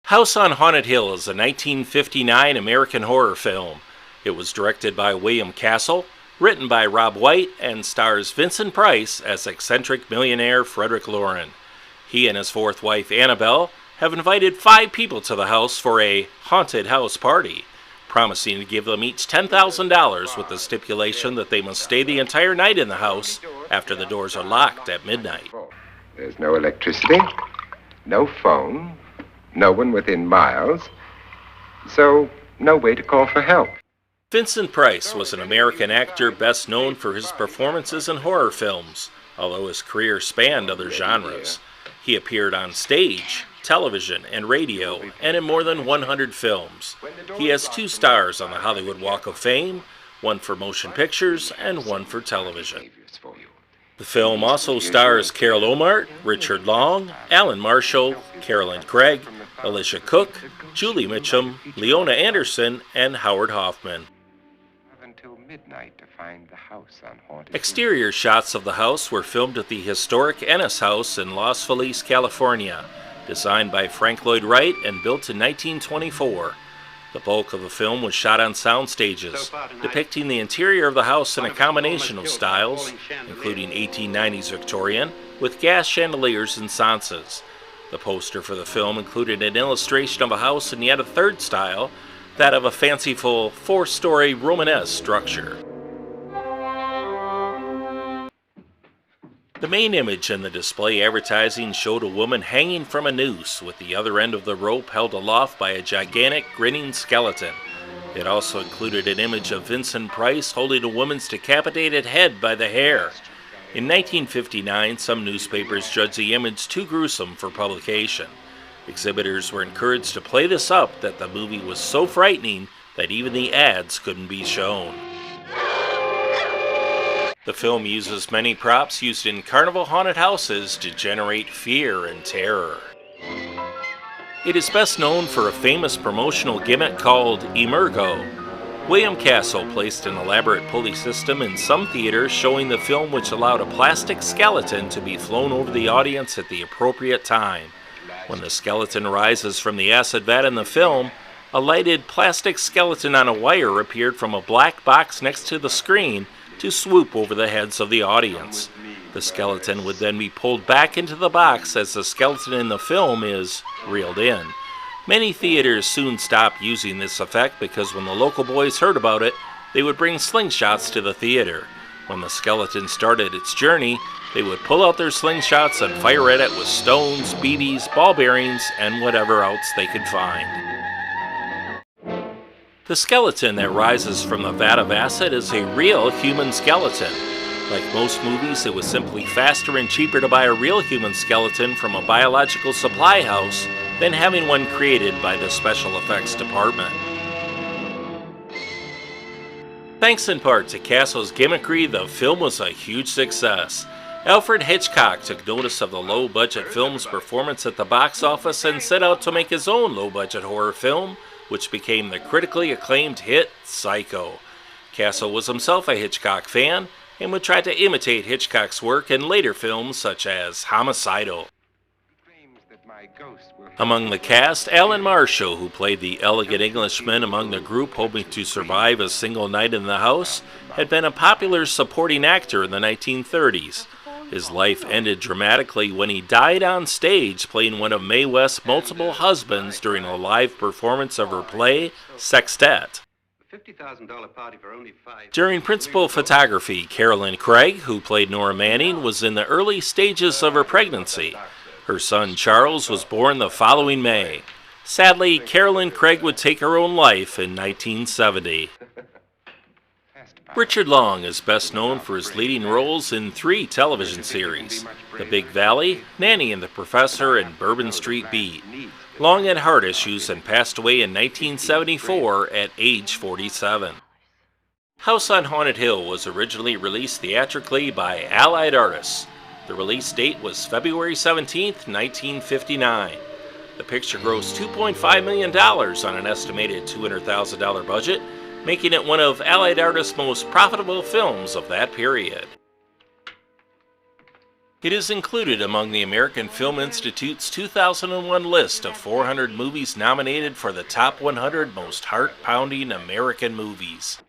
House on Haunted Hill is a 1959 American horror film. It was directed by William Castle, written by Rob White, and stars Vincent Price as eccentric millionaire Frederick Lauren. He and his fourth wife, Annabelle, have invited 5 people to the house for a haunted house party, promising to give them each $10,000 with the stipulation that they must stay the entire night in the house after the doors are locked at midnight. There's no electricity, no phone, no one within miles, so no way to call for help. Vincent Price was an American actor best known for his performances in horror films, although his career spanned other genres. He appeared on stage, television, and radio, and in more than 100 films. He has 2 stars on the Hollywood Walk of Fame, one for motion pictures and one for television. The film also stars Carol Ohmart, Richard Long, Alan Marshall, Carolyn Craig, Alicia Cook, Julie Mitchum, Leona Anderson, and Howard Hoffman. Exterior shots of the house were filmed at the historic Ennis House in Los Feliz, California, designed by Frank Lloyd Wright and built in 1924. The bulk of the film was shot on sound stages, depicting the interior of the house in a combination of styles, including 1890s Victorian, with gas chandeliers and sconces. The poster for the film included an illustration of a house in yet a third style, that of a fanciful 4-story Romanesque structure. The main image in the display advertising showed a woman hanging from a noose with the other end of the rope held aloft by a gigantic grinning skeleton. It also included an image of Vincent Price holding a woman's decapitated head by the hair. In 1959, some newspapers judged the image too gruesome for publication. Exhibitors were encouraged to play this up that the movie was so frightening that even the ads couldn't be shown. The film uses many props used in carnival haunted houses to generate fear and terror. It is best known for a famous promotional gimmick called Emergo. William Castle placed an elaborate pulley system in some theaters showing the film, which allowed a plastic skeleton to be flown over the audience at the appropriate time. When the skeleton rises from the acid vat in the film, a lighted plastic skeleton on a wire appeared from a black box next to the screen to swoop over the heads of the audience. The skeleton would then be pulled back into the box as the skeleton in the film is reeled in. Many theaters soon stopped using this effect because when the local boys heard about it, they would bring slingshots to the theater. When the skeleton started its journey, they would pull out their slingshots and fire at it with stones, BBs, ball bearings, and whatever else they could find. The skeleton that rises from the vat of acid is a real human skeleton. Like most movies, it was simply faster and cheaper to buy a real human skeleton from a biological supply house than having one created by the special effects department. Thanks in part to Castle's gimmickry, the film was a huge success. Alfred Hitchcock took notice of the low-budget film's performance at the box office and set out to make his own low-budget horror film, which became the critically acclaimed hit Psycho. Castle was himself a Hitchcock fan and would try to imitate Hitchcock's work in later films such as Homicidal. Among the cast, Alan Marshall, who played the elegant Englishman among the group hoping to survive a single night in the house, had been a popular supporting actor in the 1930s. His life ended dramatically when he died on stage playing one of Mae West's multiple husbands during a live performance of her play, Sextet. During principal photography, Carolyn Craig, who played Nora Manning, was in the early stages of her pregnancy. Her son Charles was born the following May. Sadly, Carolyn Craig would take her own life in 1970. Richard Long is best known for his leading roles in 3 television series: The Big Valley, Nanny and the Professor, and Bourbon Street Beat. Long had heart issues and passed away in 1974 at age 47. House on Haunted Hill was originally released theatrically by Allied Artists. The release date was February 17, 1959. The picture grossed $2.5 million on an estimated $200,000 budget, making it one of Allied Artists' most profitable films of that period. It is included among the American Film Institute's 2001 list of 400 movies nominated for the top 100 most heart-pounding American movies.